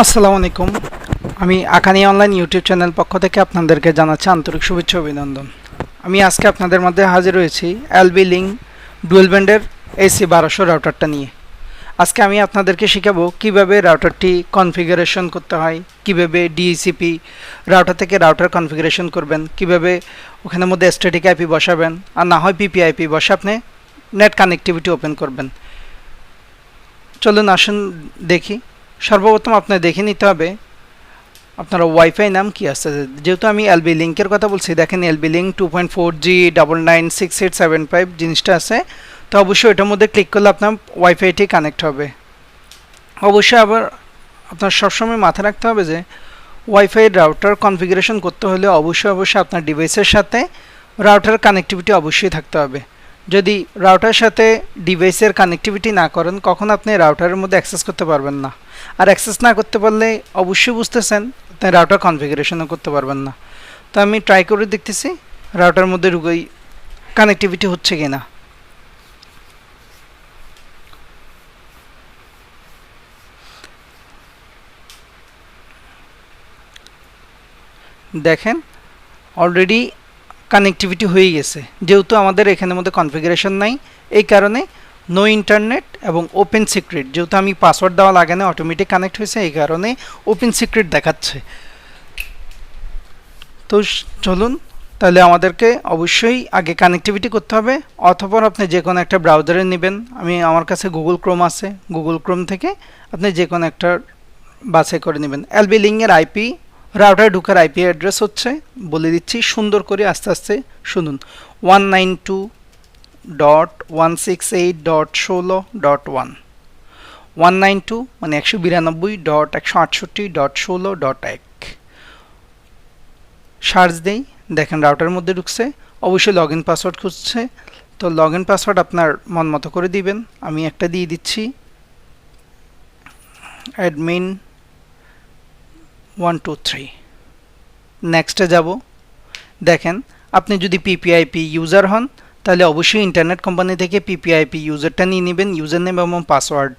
আসসালামু আলাইকুম। আমি আকানি অনলাইন ইউটিউব চ্যানেল পক্ষ থেকে আপনাদেরকে জানাচ্ছি আন্তরিক শুভেচ্ছা অভিনন্দন। আমি আজকে আপনাদের মধ্যে হাজির হয়েছি lblink ডুয়েল ব্যান্ডের AC1200 রাউটারটা নিয়ে। আজকে আমি আপনাদেরকে শেখাবো কিভাবে রাউটারটি কনফিগারেশন করতে হয়, কিভাবে ডিএসিপি রাউটার থেকে রাউটার কনফিগারেশন করবেন, কিভাবে ওখানের মধ্যে স্ট্যাটিক আইপি বসাবেন, আর না হয় পিপিআইপি বসে আপনি নেট কানেক্টিভিটি ওপেন করবেন। চলুন আসুন দেখি। সর্বপ্রথম আপনার দেখে নিতে হবে আপনার ওয়াইফাই নাম কি আছে। যেহেতু আমি এলবি লিঙ্কের কথা বলছি, দেখেন এলবি লিঙ্ক 2.4G 996875 জিনিসটা আছে, তো অবশ্যই এটার মধ্যে ক্লিক করলে আপনার ওয়াইফাইটি কানেক্ট হবে। অবশ্যই আবার আপনার সবসময় মাথায় রাখতে হবে যে ওয়াইফাই রাউটার কনফিগারেশন করতে হলে অবশ্যই আপনার ডিভাইসের সাথে রাউটার কানেক্টিভিটি অবশ্যই থাকতে হবে। যদি রাউটারের সাথে ডিভাইসের কানেক্টিভিটি না করেন, কখন আপনি রাউটারের মধ্যে অ্যাক্সেস করতে পারবেন না। আর অ্যাক্সেস না করতে পারলে অবশ্যই বুঝতেছেন আপনি রাউটার কনফিগারেশনও করতে পারবেন না। তো আমি ট্রাই করে দেখতেছি রাউটারের মধ্যে ঢুকেই কানেক্টিভিটি হচ্ছে কি না। দেখেন অলরেডি কানেক্টিভিটি হয়ে গেছে। যেহেতু আমাদের এখানের মধ্যে কনফিগারেশন নাই, এই কারণে নো ইন্টারনেট এবং ওপেন সিক্রেট, যেহেতু আমি পাসওয়ার্ড দেওয়া লাগে না, অটোমেটিক কানেক্ট হয়েছে, এই কারণে ওপেন সিক্রেট দেখাচ্ছে। তো চলুন তাহলে আমাদেরকে অবশ্যই আগে কানেক্টিভিটি করতে হবে, অথবা আপনি যে কোনো একটা ব্রাউজারে নেবেন। আমার কাছে গুগল ক্রোম আছে, গুগল ক্রোম থেকে আপনি যে কোনো একটা বাছাই করে নেবেন। এলবি লিঙ্কের আইপি রাউটারে ঢুকার আইপি অ্যাড্রেস হচ্ছে, বলে দিচ্ছি সুন্দর করে আস্তে আস্তে শুনুন, 192.168.16.1। 192 মানে 192.168.16.1। সার্চ দেই, দেখেন রাউটারের মধ্যে ঢুকছে। অবশ্যই লগ ইন পাসওয়ার্ড খুঁজছে, তো লগ ইন পাসওয়ার্ড আপনার মন মতো করে দিবেন। আমি একটা দিয়ে দিচ্ছি, অ্যাডমিন 123। নেক্সটে যাব। দেখেন আপনি যদি পিপিআইপি ইউজার হন তাহলে অবশ্যই ইন্টারনেট কোম্পানি থেকে পিপিআইপি ইউজারটা নিয়ে নেবেন, ইউজার নেম এবং পাসওয়ার্ড।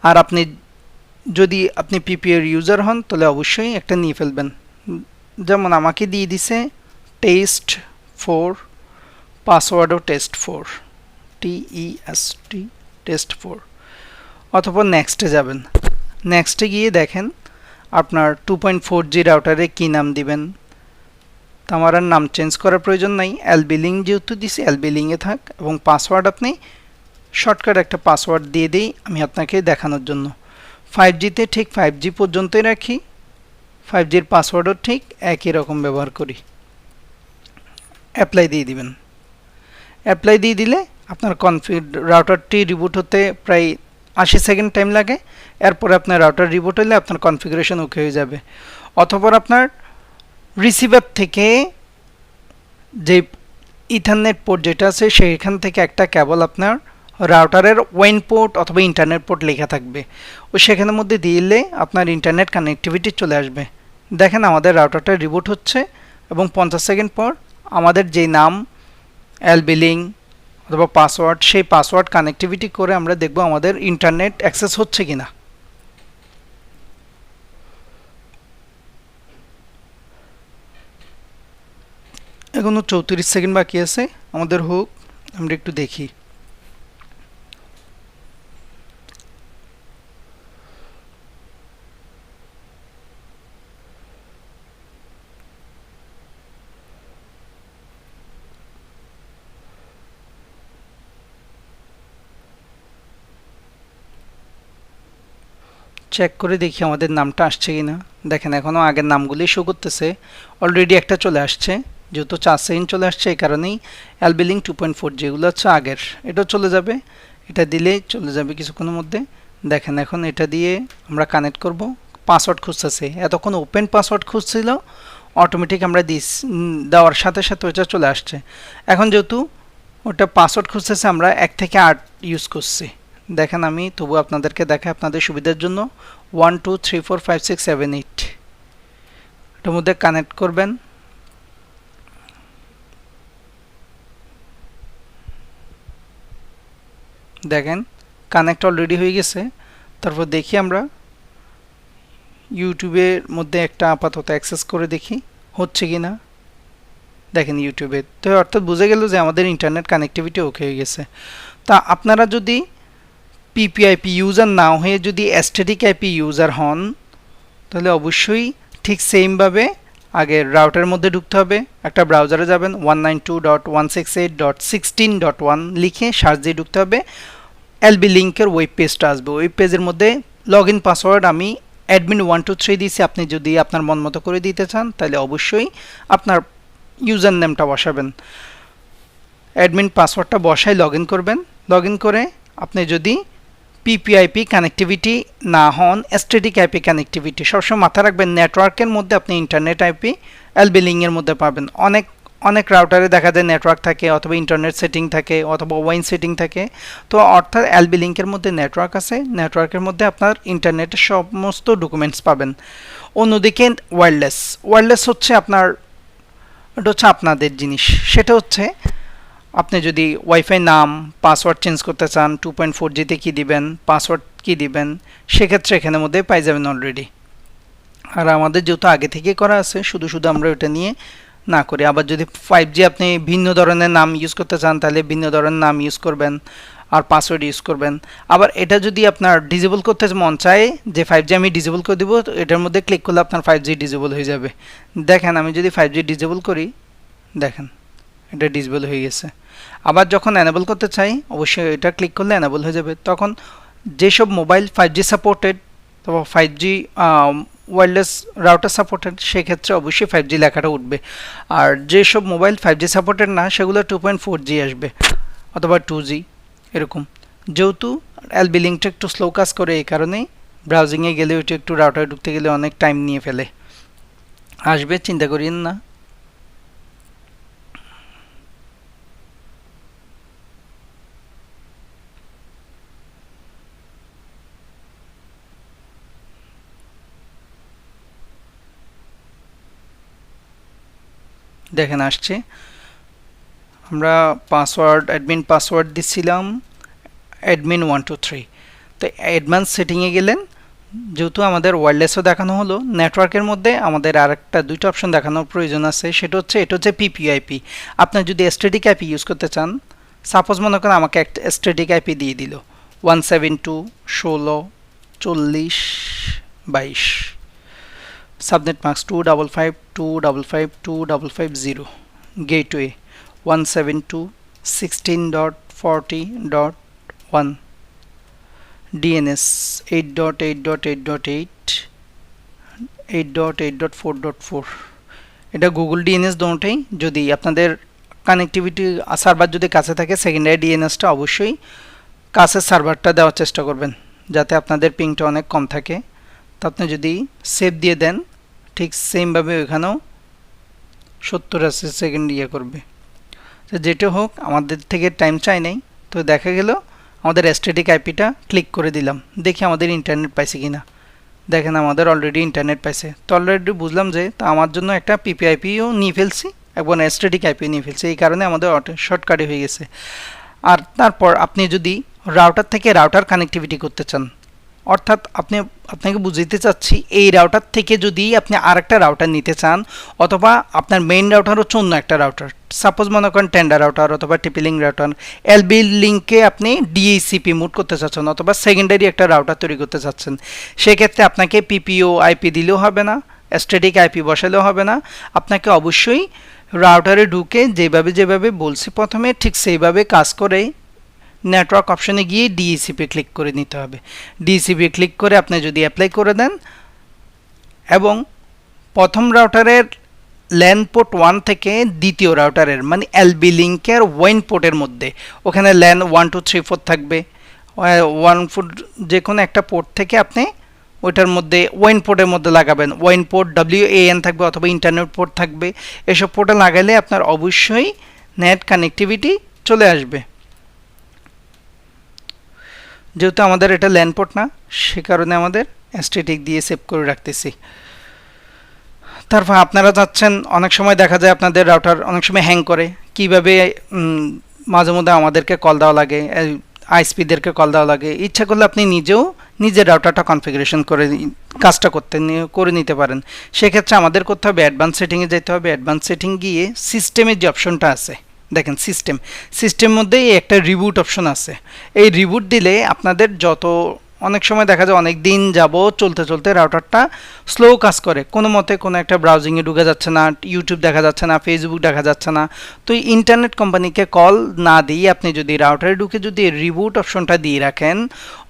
আর যদি আপনি পিপিআই ইউজার হন তাহলে অবশ্যই একটা নিয়ে ফেলবেন। যেমন আমাকে দিয়ে দিছে টেস্ট4, পাসওয়ার্ডও টেস্ট4, TEST টেস্ট4। অথবা নেক্সটে যাবেন। নেক্সটে গিয়ে দেখেন আপনার 2.4G রাউটারে কী নাম দিবেন। তো আমার আর নাম চেঞ্জ করার প্রয়োজন নাই, এলবি লিঙ্ক যেহেতু দিছি এলবি লিঙ্কে থাক, এবং পাসওয়ার্ড আপনি শর্টকাট একটা পাসওয়ার্ড দিয়ে দিই আমি আপনাকে দেখানোর জন্য। 5Gতে ঠিক 5G পর্যন্তই রাখি, 5Gর পাসওয়ার্ডও ঠিক একই রকম ব্যবহার করি। অ্যাপ্লাই দিয়ে দিবেন। অ্যাপ্লাই দিয়ে দিলে আপনার রাউটারটি রিবুট হতে প্রায় 80 সেকেন্ড টাইম লাগে। এরপরে আপনার রাউটার রিবুট হলে আপনার কনফিগারেশন ওকে হয়ে যাবে। অথবা আপনার রিসিভার থেকে যে ইথারনেট পোর্ট যেটা আছে সেইখান থেকে একটা কেবল আপনার রাউটারের ওয়েন পোর্ট অথবা ইন্টারনেট পোর্ট লেখা থাকবে, ও সেখানের মধ্যে দিলে আপনার ইন্টারনেট কানেক্টিভিটি চলে আসবে। দেখেন আমাদের রাউটারটা রিবুট হচ্ছে এবং 50 সেকেন্ড পর আমাদের যে নাম এলবি লিঙ্ক অথবা পাসওয়ার্ড, সেই পাসওয়ার্ড কানেক্টিভিটি করে আমরা দেখব আমাদের ইন্টারনেট অ্যাক্সেস হচ্ছে কিনা। এখনো 34 সেকেন্ড বাকি আছে আমাদের হোক, আমরা একটু দেখি। চেক করে দেখি আমাদের নামটা আসছে কিনা। দেখেন এখনও আগের নামগুলি শো করতেছে, অলরেডি একটা চলে আসছে। যেহেতু 4 সেকেন্ড চলে আসছে এই কারণেই এলবি লিঙ্ক 2.4 যেগুলো হচ্ছে আগের, এটা চলে যাবে। এটা দিলেই চলে যাবে কিছুক্ষণের মধ্যে। দেখেন এখন এটা দিয়ে আমরা কানেক্ট করব। পাসওয়ার্ড খুঁজতেছে, এতক্ষণ ওপেন পাসওয়ার্ড খুঁজছিল, অটোমেটিক আমরা দেওয়ার সাথে সাথে ওটা চলে আসছে। এখন যেহেতু ওটা পাসওয়ার্ড খুঁজতেছে, আমরা 1 থেকে 8 ইউজ করছি। দেখেন আমি তবু আপনাদেরকে দেখাই আপনাদের সুবিধার জন্য। 1 2 3 4 5 6 7 8 এটার মধ্যে কানেক্ট করবেন। দেখেন কানেক্ট অলরেডি হয়ে গেছে। তারপর দেখি আমরা ইউটিউবের মধ্যে একটা আপাতত অ্যাক্সেস করে দেখি হচ্ছে কি না। দেখেন ইউটিউবে তো, অর্থাৎ বুঝে গেল যে আমাদের ইন্টারনেট কানেক্টিভিটি ওকে হয়ে গেছে। তা আপনারা যদি পিপিআইপি ইউজার না হয়ে যদি স্ট্যাটিক আইপি ইউজার হন, তাহলে অবশ্যই ঠিক সেমভাবে আগে রাউটারের মধ্যে ঢুকতে হবে। একটা ব্রাউজারে যাবেন 192.168.16.1 লিখে সার্চ দিয়ে ঢুকতে হবে। এলবি লিঙ্কের ওয়েব পেজটা আসবে। ওয়েব পেজের মধ্যে লগ ইন পাসওয়ার্ড আমি admin123 দিয়েছি। আপনি যদি আপনার মন মতো করে দিতে চান তাহলে অবশ্যই আপনার ইউজার নেমটা বসাবেন। অ্যাডমিন পাসওয়ার্ডটা বসাই লগ ইন করবেন। লগ ইন করে আপনি যদি পিপিআইপি কানেক্টিভিটি না হন, স্ট্যাটিক আইপি কানেক্টিভিটি, সবসময় মাথায় রাখবেন নেটওয়ার্কের মধ্যে আপনি ইন্টারনেট আইপি এলবি লিঙ্কের মধ্যে পাবেন। অনেক রাউটারে দেখা যায় নেটওয়ার্ক থাকে, অথবা ইন্টারনেট সেটিং থাকে, অথবা ওয়াইন সেটিং থাকে। তো অর্থাৎ এলবি লিঙ্কের মধ্যে নেটওয়ার্ক আছে, নেটওয়ার্কের মধ্যে আপনার ইন্টারনেটের সমস্ত ডকুমেন্টস পাবেন। অন্যদিকে ওয়্যারলেস হচ্ছে আপনার, এটা হচ্ছে আপনাদের জিনিস। সেটা হচ্ছে আপনি যদি ওয়াইফাই নাম পাসওয়ার্ড চেঞ্জ করতে চান, 2.4G কী দিবেন, পাসওয়ার্ড কী দিবেন, সেক্ষেত্রে এখানের মধ্যে পাই যাবেন অলরেডি। আর আমাদের যেহেতু আগে থেকে করা আছে, শুধু আমরা ওটা নিয়ে না করি। আবার যদি 5G আপনি ভিন্ন ধরনের নাম ইউজ করতে চান, তাহলে ভিন্ন ধরনের নাম ইউজ করবেন আর পাসওয়ার্ড ইউজ করবেন। আবার এটা যদি আপনার ডিসেবল করতে মন চায় যে 5G আমি ডিসেবল করে দিব, তো এটার মধ্যে ক্লিক করলে আপনার 5G ডিসেবল হয়ে যাবে। দেখেন আমি যদি 5G ডিসেবল করি, দেখেন এটা ডিসেবল হয়ে গেছে। আবার যখন এনেবল করতে চাই, অবশ্যই এটা ক্লিক করলে এনেবল হয়ে যাবে। তখন যেসব মোবাইল 5G সাপোর্টেড অথবা 5G ওয়্যারলেস রাউটার সাপোর্টেড, সেক্ষেত্রে অবশ্যই 5G লেখাটা উঠবে। আর যেসব মোবাইল 5G সাপোর্টেড না, সেগুলো 2.4G আসবে অথবা 2G এরকম। যেহেতু এলবি লিঙ্কটা একটু স্লো কাজ করে, এই কারণেই ব্রাউজিংয়ে গেলে ওইটা একটু রাউটারে ঢুকতে গেলে অনেক টাইম নিয়ে ফেলে। আসবে, চিন্তা করিয়েন না। দেখেন আসছে। আমরা পাসওয়ার্ড অ্যাডমিন পাসওয়ার্ড দিচ্ছিলাম admin123। তো অ্যাডভান্স সেটিংয়ে গেলেন, যেহেতু আমাদের ওয়্যারলেসও দেখানো হলো, নেটওয়ার্কের মধ্যে আমাদের আরেকটা দুইটা অপশন দেখানোর প্রয়োজন আছে। সেটা হচ্ছে এটা হচ্ছে পিপিআইপি। আপনার যদি স্ট্যাটিক আইপি ইউজ করতে চান, সাপোজ মনে করেন আমাকে একটা স্ট্যাটিক আইপি দিয়ে দিল 172.16.40.22, সাবনেট মাস্ক 255.255.255.0, গেটওয়ে 172.16.40.1, DNS 8.8.8.8, 8.8.4.4। এটা গুগল ডিএনএস দোনোটাই। যদি আপনাদের কানেক্টিভিটি সার্ভার যদি কাছে থাকে, সেকেন্ডারি ডিএনএসটা অবশ্যই কাছের সার্ভারটা দেওয়ার চেষ্টা করবেন, যাতে আপনাদের পিংটা অনেক কম থাকে। তো আপনি যদি সেভ দিয়ে দেন, ঠিক সেমভাবে ওইখানেও 70-80 সেকেন্ড করবে। তো যেটা হোক, আমাদের থেকে টাইম চাই নাই। তো দেখা গেল আমাদের স্ট্যাটিক আইপিটা ক্লিক করে দিলাম, দেখি আমাদের ইন্টারনেট পাইছে কিনা। দেখেন আমাদের অলরেডি ইন্টারনেট পাইছে। তো অলরেডি বুঝলাম যে তা আমার জন্য একটা পিপিআইপিও নিয়ে ফেলছি, একবার স্ট্যাটিক আইপিও নিয়ে ফেলছি, এই কারণে আমাদের শর্টকাটে হয়ে গেছে। আর তারপর আপনি যদি রাউটার থেকে রাউটার কানেক্টিভিটি করতে চান, অর্থাৎ আপনাকে বুঝাইতে চাচ্ছি, এই রাউটার থেকে যদি আপনি আরেকটা রাউটার নিতে চান, অথবা আপনার মেইন রাউটার হচ্ছে অন্য একটা রাউটার, সাপোজ মনে করেন টেন্ডার রাউটার অথবা টিপি-লিঙ্ক রাউটার, এলবি লিঙ্কে আপনি ডিএইচসিপি মুড করতে চাচ্ছেন, অথবা সেকেন্ডারি একটা রাউটার তৈরি করতে চাচ্ছেন, সেক্ষেত্রে আপনাকে পিপিও আইপি দিলেও হবে না, স্ট্যাটিক আইপি বসালেও হবে না। আপনাকে অবশ্যই রাউটারে ঢুকে যেভাবে বলছি প্রথমে, ঠিক সেইভাবে কাজ করে নেটওয়ার্ক অপশনে গিয়ে ডিএসিপি ক্লিক করে নিতে হবে। ডিএসিপি ক্লিক করে আপনি যদি অ্যাপ্লাই করে দেন, এবং প্রথম রাউটারের ল্যান পোর্ট 1 থেকে দ্বিতীয় রাউটারের মানে এলবি লিঙ্কের ওয়াইন পোর্টের মধ্যে, ওখানে ল্যান 1 2 3 4 থাকবে, 1 ফুট যে কোনো একটা পোর্ট থেকে আপনি ওইটার মধ্যে ওয়াইন পোর্টের মধ্যে লাগাবেন। ওয়াইন পোর্ট WAN থাকবে অথবা ইন্টারনেট পোর্ট থাকবে। এসব পোর্টে লাগালে আপনার অবশ্যই নেট কানেক্টিভিটি চলে আসবে। যেহেতু আমাদের এটা ল্যান পোর্ট না, সে কারণে আমাদের স্ট্যাটিক দিয়ে সেভ করে রাখতেছি। তারপর আপনারা যাচ্ছেন, অনেক সময় দেখা যায় আপনাদের রাউটার অনেক সময় হ্যাং করে, কিভাবে মাঝে মধ্যে আমাদেরকে কল দেওয়া লাগে, আইএসপিদেরকে কল দেওয়া লাগে। ইচ্ছা করলে আপনি নিজেও নিজের রাউটারটা কনফিগারেশন করে কাজটা করে নিতে পারেন। সেক্ষেত্রে আমাদের করতে হবে অ্যাডভান্স সেটিংয়ে যেতে হবে। অ্যাডভান্স সেটিং গিয়ে সিস্টেমের যে অপশনটা আছে, দেখেন সিস্টেম মধ্যেই একটা রিবুট অপশন আছে। এই রিবুট দিলে আপনাদের অনেক সময় দেখা যায় অনেক দিন যাবত চলতে রাউটারটা স্লো কাজ করে, কোনো মতে কোনো একটা ব্রাউজিংয়ে ঢুকে যাচ্ছে না, ইউটিউব দেখা যাচ্ছে না, ফেসবুক দেখা যাচ্ছে না। তো ইন্টারনেট কোম্পানিকে কল না দিয়ে আপনি যদি রাউটারে ঢুকে যদি রিবুট অপশনটা দিয়ে রাখেন,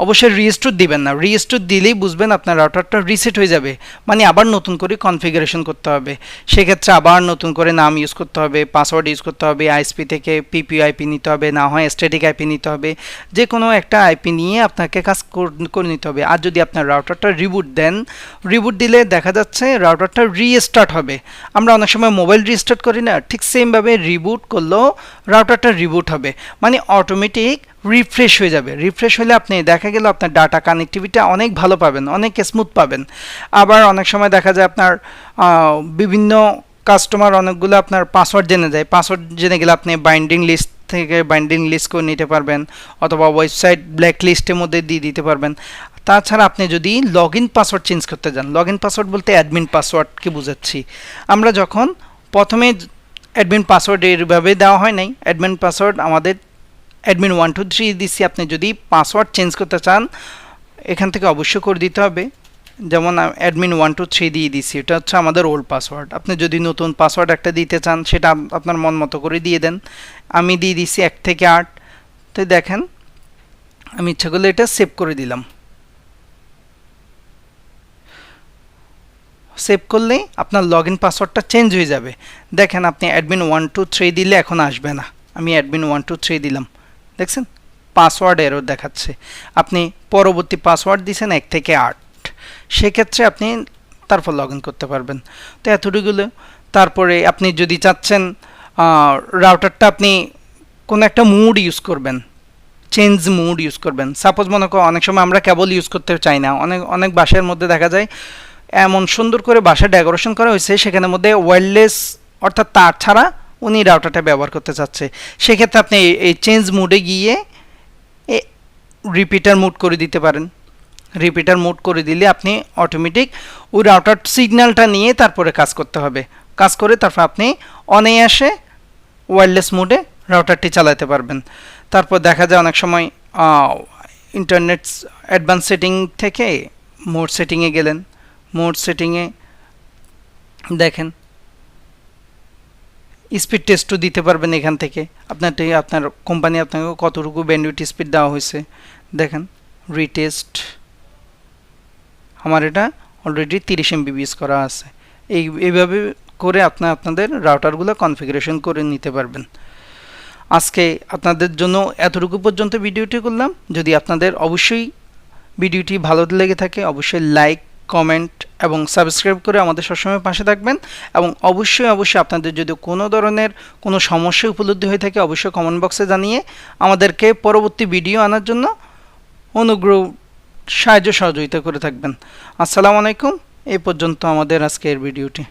অবশ্যই রিস্টোর দিবেন না। রিস্টোর দিলেই বুঝবেন আপনার রাউটারটা রিসেট হয়ে যাবে, মানে আবার নতুন করে কনফিগারেশন করতে হবে। সেক্ষেত্রে আবার নতুন করে নাম ইউজ করতে হবে, পাসওয়ার্ড ইউজ করতে হবে, আইএসপি থেকে পিপিআইপি নিতে হবে, না হয় স্ট্যাটিক আইপি নিতে হবে। যে কোনো একটা আইপি নিয়ে আপনাকে কাজ করে নিতে হবে। আর যদি আপনার রাউটারটা রিবুট দেন, রিবুট দিলে দেখা যাচ্ছে রাউটারটা রিস্টার্ট হবে। আমরা অনেক সময় মোবাইল রিস্টার্ট করি না, ঠিক সেমভাবে রিবুট করলেও রাউটারটা রিবুট হবে, মানে অটোমেটিক রিফ্রেশ হয়ে যাবে। রিফ্রেশ হলে আপনি দেখা গেল আপনার ডাটা কানেক্টিভিটি অনেক ভালো পাবেন, অনেক স্মুথ পাবেন। আবার অনেক সময় দেখা যায় আপনার বিভিন্ন কাস্টমার অনেকগুলো আপনার পাসওয়ার্ড জেনে যায়। পাসওয়ার্ড জেনে গেলে আপনি বাইন্ডিং লিস্ট থেকে বাইন্ডিং লিস্ট করে নিতে পারবেন, অথবা ওয়েবসাইট ব্ল্যাক লিস্টের মধ্যে দিয়ে দিতে পারবেন। তাছাড়া আপনি যদি লগ ইন পাসওয়ার্ড চেঞ্জ করতে যান, লগ ইন পাসওয়ার্ড বলতে অ্যাডমিন পাসওয়ার্ডকে বোঝাচ্ছি। আমরা যখন প্রথমে অ্যাডমিন পাসওয়ার্ড এইভাবে দেওয়া হয় নাই, অ্যাডমিন পাসওয়ার্ড আমাদের অ্যাডমিন 123 দিচ্ছি। আপনি যদি পাসওয়ার্ড চেঞ্জ করতে চান এখান থেকে অবশ্যই করে দিতে হবে। যেমন অ্যাডমিন 123 দিয়ে দিচ্ছি, এটা হচ্ছে আমাদের ওল্ড পাসওয়ার্ড। আপনি যদি নতুন পাসওয়ার্ড একটা দিতে চান সেটা আপনার মন মতো করে দিয়ে দেন। আমি দিয়ে দিচ্ছি 1 থেকে 8। তো দেখেন আমি ইচ্ছা করলে এটা সেভ করে দিলাম। সেভ করলে আপনার লগ ইন পাসওয়ার্ডটা চেঞ্জ হয়ে যাবে। দেখেন আপনি অ্যাডমিন 123 দিলে এখন আসবে না। আমি অ্যাডমিন 123 দিলাম, দেখছেন পাসওয়ার্ড এরর দেখাচ্ছে। আপনি পরবর্তী পাসওয়ার্ড দিয়েছেন 1 থেকে 8, সেক্ষেত্রে আপনি তারপর লগ ইন করতে পারবেন। তো এতটুকুলো। তারপরে আপনি যদি চাচ্ছেন রাউটারটা আপনি কোনো একটা মুড ইউজ করবেন, চেঞ্জ মুড ইউজ করবেন। সাপোজ মনে করো অনেক সময় আমরা কেবল ইউজ করতে চাই না, অনেক বাসার মধ্যে দেখা যায় এমন সুন্দর করে বাসা ডেকোরেশন করা হয়েছে সেখানের মধ্যে ওয়্যারলেস অর্থাৎ তার ছাড়া উনি রাউটারটা ব্যবহার করতে চাচ্ছে। সেক্ষেত্রে আপনি এই চেঞ্জ মুডে গিয়ে রিপিটার মুড করে দিতে পারেন। রিপিটার মুড করে দিলে আপনি অটোমেটিক ওই রাউটার সিগন্যালটা নিয়ে তারপরে কাজ করতে হবে। কাজ করে তারপর আপনি অনায়াসে ওয়্যারলেস মোডে রাউটারটি চালাতে পারবেন। তারপর দেখা যায় অনেক সময় ইন্টারনেট অ্যাডভান্স সেটিং থেকে মোড সেটিংয়ে গেলেন। মোড সেটিংয়ে দেখেন স্পিড টেস্টও দিতে পারবেন এখান থেকে। আপনার কোম্পানি আপনাকে কতটুকু ব্যান্ডউইথ স্পিড দেওয়া হয়েছে দেখেন। রিটেস্ট আমার এটা অলরেডি 30 MBPS করা আছে। এইভাবে করে আপনাদের রাউটারগুলো কনফিগারেশন করে নিতে পারবেন। আজকে আপনাদের জন্য এতটুকু পর্যন্ত ভিডিওটি করলাম। যদি আপনাদের অবশ্যই ভিডিওটি ভালো লেগে থাকে অবশ্যই লাইক, কমেন্ট এবং সাবস্ক্রাইব করে আমাদের সবসময় পাশে থাকবেন। এবং অবশ্যই আপনাদের যদি কোনো ধরনের কোনো সমস্যা উপলব্ধি হয়ে থাকে অবশ্যই কমেন্ট বক্সে জানিয়ে আমাদেরকে পরবর্তী ভিডিও আনার জন্য অনুগ্রহ সাহায্য সহযোগিতা করে থাকবেন। আসসালামু আলাইকুম। এই পর্যন্ত আমাদের আজকের ভিডিওটি।